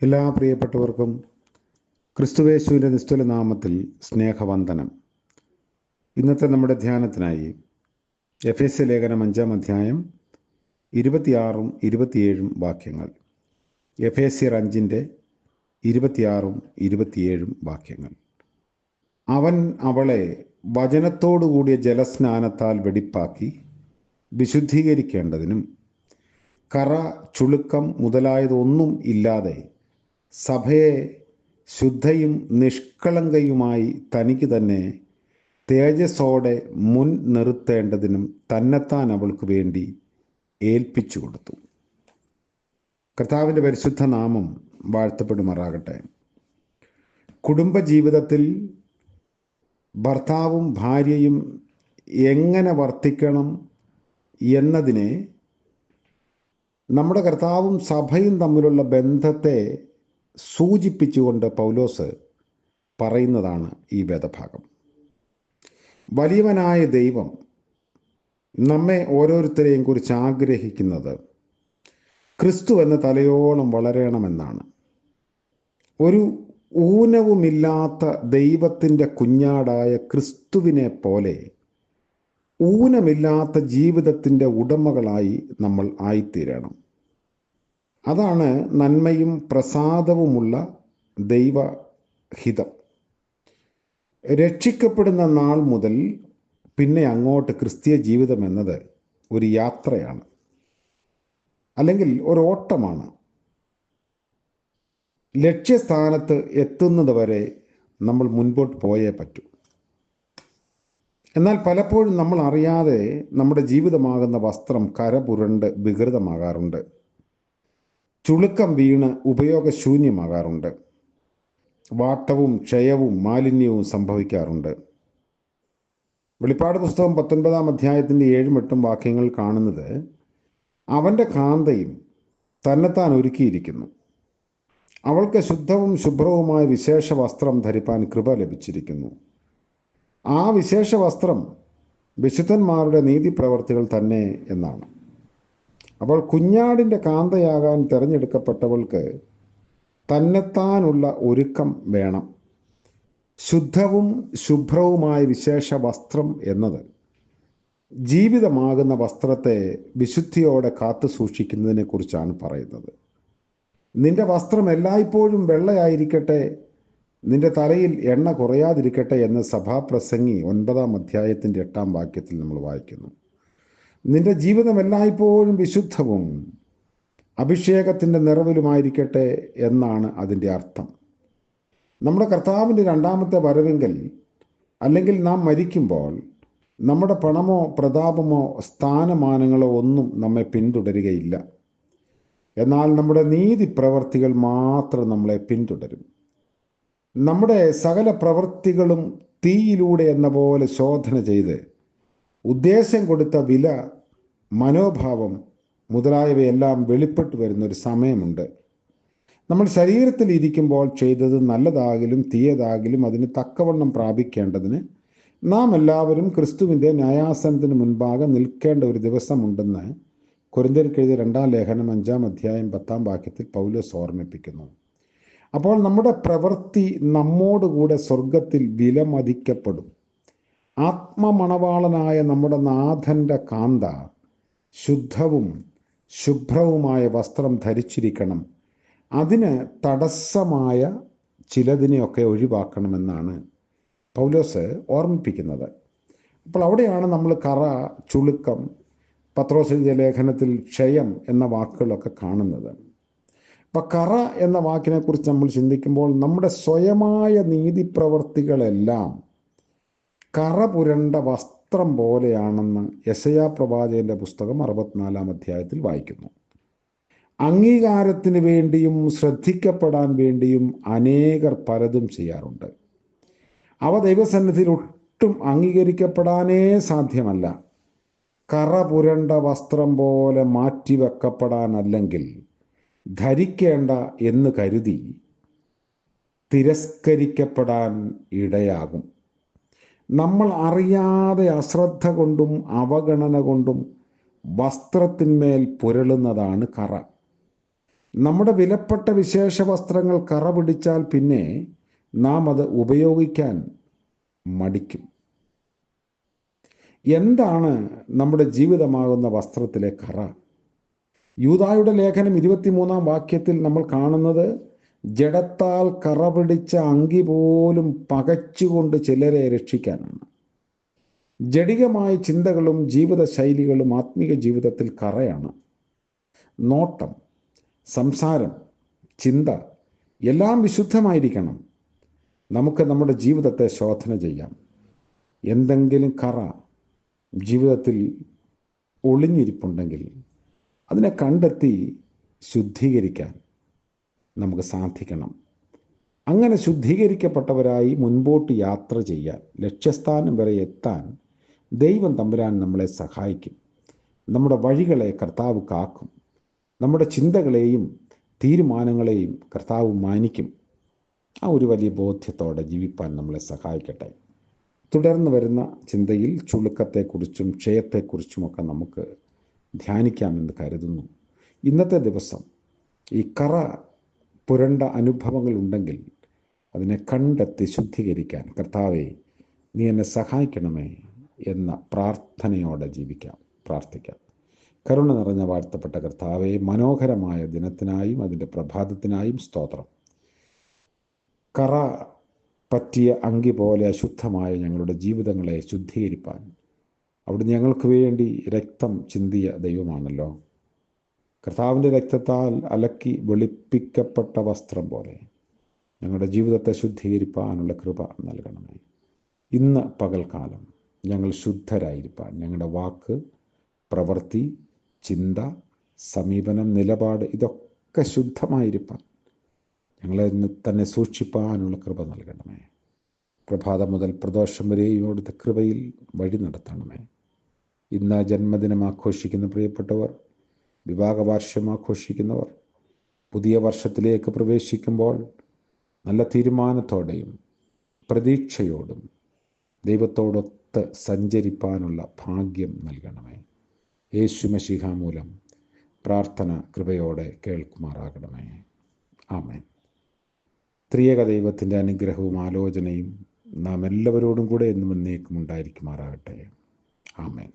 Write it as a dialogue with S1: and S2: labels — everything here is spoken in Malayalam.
S1: എല്ലാ പ്രിയപ്പെട്ടവർക്കും ക്രിസ്തുവേശുവിൻ്റെ നിസ്തുല നാമത്തിൽ സ്നേഹവന്ദനം. ഇന്നത്തെ നമ്മുടെ ധ്യാനത്തിനായി എഫേസ്യ ലേഖനം 5-ാം അധ്യായം 26 27 വാക്യങ്ങൾ. എഫേസ്യർ 5-ന്റെ 26 27 വാക്യങ്ങൾ. അവൻ അവളെ വചനത്തോടുകൂടിയ ജലസ്നാനത്താൽ വെടിപ്പാക്കി വിശുദ്ധീകരിക്കേണ്ടതിനും കറ, ചുളുക്കം മുതലായതൊന്നും ഇല്ലാതെ സഭയെ ശുദ്ധയും നിഷ്കളങ്കയുമായി തനിക്ക് തന്നെ തേജസ്സോടെ മുൻ നിർത്തേണ്ടതിനും തന്നെത്താൻ അവൾക്ക് വേണ്ടി ഏൽപ്പിച്ചു കൊടുത്തു. കർത്താവിൻ്റെ പരിശുദ്ധ നാമം വാഴ്ത്തപ്പെടുമാറാകട്ടെ. കുടുംബജീവിതത്തിൽ ഭർത്താവും ഭാര്യയും എങ്ങനെ വർത്തിക്കണം എന്നതിനെ നമ്മുടെ കർത്താവും സഭയും തമ്മിലുള്ള ബന്ധത്തെ സൂചിപ്പിച്ചുകൊണ്ട് പൗലോസ് പറയുന്നതാണ് ഈ വേദഭാഗം. വലിയവനായ ദൈവം നമ്മെ ഓരോരുത്തരെയും കുറിച്ച് ആഗ്രഹിക്കുന്നത് ക്രിസ്തു എന്ന തലയോളം വളരണമെന്നാണ്. ഒരു ഊനവുമില്ലാത്ത ദൈവത്തിൻ്റെ കുഞ്ഞാടായ ക്രിസ്തുവിനെ പോലെ ഊനമില്ലാത്ത ജീവിതത്തിൻ്റെ ഉടമകളായി നമ്മൾ ആയിത്തീരണം. അതാണ് നന്മയും പ്രസാദവുമുള്ള ദൈവഹിതം. രക്ഷിക്കപ്പെടുന്ന നാൾ മുതൽ പിന്നെ അങ്ങോട്ട് ക്രിസ്തീയ ജീവിതം എന്നത് ഒരു യാത്രയാണ്, അല്ലെങ്കിൽ ഒരു ഓട്ടമാണ്. ലക്ഷ്യസ്ഥാനത്ത് എത്തുന്നത് വരെ നമ്മൾ മുൻപോട്ട് പോയേ പറ്റൂ. എന്നാൽ പലപ്പോഴും നമ്മൾ അറിയാതെ നമ്മുടെ ജീവിതമാകുന്ന വസ്ത്രം കരപുരണ്ട് വികൃതമാകാറുണ്ട്, ചുളുക്കം വീണ് ഉപയോഗശൂന്യമാകാറുണ്ട്, വാട്ടവും ക്ഷയവും മാലിന്യവും സംഭവിക്കാറുണ്ട്. വെളിപ്പാട് പുസ്തകം 19-ാം അധ്യായത്തിൻ്റെ 7-8 വാക്യങ്ങൾ കാണുന്നത് അവൻ്റെ കാന്തയും തന്നെത്താൻ ഒരുക്കിയിരിക്കുന്നു. അവൾക്ക് ശുദ്ധവും ശുഭ്രവുമായ വിശേഷ വസ്ത്രം ധരിപ്പാൻ കൃപ ലഭിച്ചിരിക്കുന്നു. ആ വിശേഷ വസ്ത്രം വിശുദ്ധന്മാരുടെ നീതിപ്രവർത്തികൾ തന്നെ എന്നാണ്. അപ്പോൾ കുഞ്ഞാടിൻ്റെ കാന്തയാകാൻ തിരഞ്ഞെടുക്കപ്പെട്ടവൾക്ക് തന്നെത്താനുള്ള ഒരുക്കം വേണം. ശുദ്ധവും ശുഭ്രവുമായ വിശേഷ വസ്ത്രം എന്നത് ജീവിതമാകുന്ന വസ്ത്രത്തെ വിശുദ്ധിയോടെ കാത്തു സൂക്ഷിക്കുന്നതിനെ കുറിച്ചാണ് പറയുന്നത്. നിന്റെ വസ്ത്രം എല്ലായ്പ്പോഴും വെള്ളയായിരിക്കട്ടെ, നിന്റെ തലയിൽ എണ്ണ കുറയാതിരിക്കട്ടെ എന്ന് സഭാപ്രസംഗി 9-ാം അധ്യായത്തിൻ്റെ 8-ാം വാക്യത്തിൽ നമ്മൾ വായിക്കുന്നു. നിന്റെ ജീവിതം എല്ലായ്പ്പോഴും വിശുദ്ധവും അഭിഷേകത്തിൻ്റെ നിറവിലുമായിരിക്കട്ടെ എന്നാണ് അതിൻ്റെ അർത്ഥം. നമ്മുടെ കർത്താവിൻ്റെ രണ്ടാമത്തെ വരവെങ്കിൽ, അല്ലെങ്കിൽ നാം മരിക്കുമ്പോൾ, നമ്മുടെ പണമോ പ്രതാപമോ സ്ഥാനമാനങ്ങളോ ഒന്നും നമ്മെ പിന്തുടരുകയില്ല. എന്നാൽ നമ്മുടെ നീതി പ്രവർത്തികൾ മാത്രം നമ്മളെ പിന്തുടരും. നമ്മുടെ സകല പ്രവൃത്തികളും തീയിലൂടെ എന്ന പോലെ ശോധന ചെയ്ത് ഉദ്ദേശം കൊടുത്ത വില, മനോഭാവം മുതലായവയെല്ലാം വെളിപ്പെട്ടു വരുന്നൊരു സമയമുണ്ട്. നമ്മൾ ശരീരത്തിൽ ഇരിക്കുമ്പോൾ ചെയ്തത് നല്ലതാകിലും തീയതാകിലും അതിന് തക്കവണ്ണം പ്രാപിക്കേണ്ടതിന് നാം എല്ലാവരും ക്രിസ്തുവിൻ്റെ ന്യായാസനത്തിന് മുൻപാകെ നിൽക്കേണ്ട ഒരു ദിവസമുണ്ടെന്ന് കൊരിന്ത്യർക്ക് എഴുതിയ 2-ാം ലേഖനം 5-ാം അധ്യായം 10-ാം വാക്യത്തിൽ പൗലോസ് ഓർമ്മിപ്പിക്കുന്നു. അപ്പോൾ നമ്മുടെ പ്രവൃത്തി നമ്മോടുകൂടെ സ്വർഗത്തിൽ വിലമതിക്കപ്പെടും. ആത്മമണവാളനായ നമ്മുടെ നാഥൻ്റെ കാന്ത ശുദ്ധവും ശുഭ്രവുമായ വസ്ത്രം ധരിച്ചിരിക്കണം. അതിന് തടസ്സമായ ചിലതിനെയൊക്കെ ഒഴിവാക്കണമെന്നാണ് പൗലോസ് ഓർമ്മിപ്പിക്കുന്നത്. അപ്പോൾ അവിടെയാണ് നമ്മൾ കറ, ചുളുക്കം, പത്രോസിന്റെ ലേഖനത്തിൽ ക്ഷയം എന്ന വാക്കുകളൊക്കെ കാണുന്നത്. അപ്പം കറ എന്ന വാക്കിനെ കുറിച്ച് നമ്മൾ ചിന്തിക്കുമ്പോൾ നമ്മുടെ സ്വയമായ നീതിപ്രവർത്തികളെല്ലാം കറ പുരണ്ട വസ്ത്രം പോലെയാണെന്ന് യെശയ്യാ പ്രവാചകന്റെ പുസ്തകം 64-ാം അധ്യായത്തിൽ വായിക്കുന്നു. അംഗീകാരത്തിന് വേണ്ടിയും ശ്രദ്ധിക്കപ്പെടാൻ വേണ്ടിയും അനേകർ പലതും ചെയ്യാറുണ്ട്. അവ ദൈവസന്നിധിയിൽ ഒട്ടും അംഗീകരിക്കപ്പെടാനേ സാധ്യമല്ല. കറ പുരണ്ട വസ്ത്രം പോലെ മാറ്റിവെക്കപ്പെടാനല്ലെങ്കിൽ ധരിക്കേണ്ട എന്ന് കരുതി തിരസ്കരിക്കപ്പെടാൻ ഇടയാകും. നമ്മൾ അറിയാതെ അശ്രദ്ധ കൊണ്ടും അവഗണന കൊണ്ടും വസ്ത്രത്തിന്മേൽ പുരളുന്നതാണ് കറ. നമ്മുടെ വിലപ്പെട്ട വിശേഷ വസ്ത്രങ്ങൾ കറ പിടിച്ചാൽ പിന്നെ നാം അത് ഉപയോഗിക്കാൻ മടിക്കും. എന്താണ് നമ്മുടെ ജീവിതമാകുന്ന വസ്ത്രത്തിലെ കറ? യൂദായുടെ ലേഖനം 23-ാം വാക്യത്തിൽ നമ്മൾ കാണുന്നത്, ജഡത്താൽ കറ പിടിച്ച അങ്കി പോലും പകച്ചുകൊണ്ട് ചിലരെ രക്ഷിക്കാനാണ്. ജഡികമായ ചിന്തകളും ജീവിത ശൈലികളും ആത്മീയ ജീവിതത്തിൽ കറയാണ്. നോട്ടം, സംസാരം, ചിന്ത എല്ലാം വിശുദ്ധമായിരിക്കണം. നമുക്ക് നമ്മുടെ ജീവിതത്തെ ശോധന ചെയ്യാം. എന്തെങ്കിലും കറ ജീവിതത്തിൽ ഒളിഞ്ഞിരിപ്പുണ്ടെങ്കിൽ അതിനെ കണ്ടെത്തി ശുദ്ധീകരിക്കാൻ നമുക്ക് സാധിക്കണം. അങ്ങനെ ശുദ്ധീകരിക്കപ്പെട്ടവരായി മുൻപോട്ട് യാത്ര ചെയ്യാൻ, ലക്ഷ്യസ്ഥാനം വരെ എത്താൻ ദൈവം തമ്പുരാൻ നമ്മളെ സഹായിക്കും. നമ്മുടെ വഴികളെ കർത്താവ് കാക്കും. നമ്മുടെ ചിന്തകളെയും തീരുമാനങ്ങളെയും കർത്താവ് മാനിക്കും. ആ ഒരു വലിയ ബോധ്യത്തോടെ ജീവിപ്പാൻ നമ്മളെ സഹായിക്കട്ടെ. തുടർന്ന് വരുന്ന ചിന്തയിൽ ചുളുക്കത്തെക്കുറിച്ചും ക്ഷയത്തെക്കുറിച്ചുമൊക്കെ നമുക്ക് ധ്യാനിക്കാമെന്ന് കരുതുന്നു. ഇന്നത്തെ ദിവസം ഈ കറ പുരണ്ട അനുഭവങ്ങൾ ഉണ്ടെങ്കിൽ അതിനെ കണ്ടെത്തി ശുദ്ധീകരിക്കാൻ, കർത്താവേ നീ എന്നെ സഹായിക്കണമേ എന്ന പ്രാർത്ഥനയോടെ പ്രാർത്ഥിക്കാം. കരുണ നിറഞ്ഞ വാഴ്ത്തപ്പെട്ട കർത്താവേ, മനോഹരമായ ദിനത്തിനായും അതിൻ്റെ പ്രഭാതത്തിനായും സ്തോത്രം. കറ പറ്റിയ അങ്കി പോലെ അശുദ്ധമായ ഞങ്ങളുടെ ജീവിതങ്ങളെ ശുദ്ധീകരിപ്പാൻ അവിടുന്ന് ഞങ്ങൾക്ക് വേണ്ടി രക്തം ചിന്തിയ ദൈവമാണല്ലോ. കർത്താവിൻ്റെ രക്തത്താൽ അലക്കി വെളുപ്പിക്കപ്പെട്ട വസ്ത്രം പോലെ ഞങ്ങളുടെ ജീവിതത്തെ ശുദ്ധീകരിപ്പാനുള്ള കൃപ നൽകണമേ. ഇന്ന് പകൽക്കാലം ഞങ്ങൾ ശുദ്ധരായിരിക്കാൻ, ഞങ്ങളുടെ വാക്ക്, പ്രവൃത്തി, ചിന്ത, സമീപനം, നിലപാട് ഇതൊക്കെ ശുദ്ധമായിരിക്കാൻ ഞങ്ങളെ തന്നെ സൂക്ഷിപ്പാനുള്ള കൃപ നൽകണമേ. പ്രഭാതം മുതൽ പ്രദോഷം വരെയും അവിടുത്തെ കൃപയിൽ വഴി നടത്തണമേ. ഇന്ന് ജന്മദിനം ആഘോഷിക്കുന്ന പ്രിയപ്പെട്ടവർ, വിവാഹ വാർഷികം ആഘോഷിക്കുന്നവർ, പുതിയ വർഷത്തിലേക്ക് പ്രവേശിക്കുമ്പോൾ നല്ല തീരുമാനത്തോടെയും പ്രതീക്ഷയോടും ദൈവത്തോടൊത്ത് സഞ്ചരിപ്പാനുള്ള ഭാഗ്യം നൽകണമേ. യേശു മശീഹ മൂലം പ്രാർത്ഥന കൃപയോടെ കേൾക്കുമാറാകണമേ. ആമേൻ. ത്രിയേക ദൈവത്തിൻ്റെ അനുഗ്രഹവും ആലോചനയും നാം എല്ലാവരോടും കൂടെ എന്നും എന്നേക്കും ഉണ്ടായിരിക്കുമാറാകട്ടെ. ആമേൻ.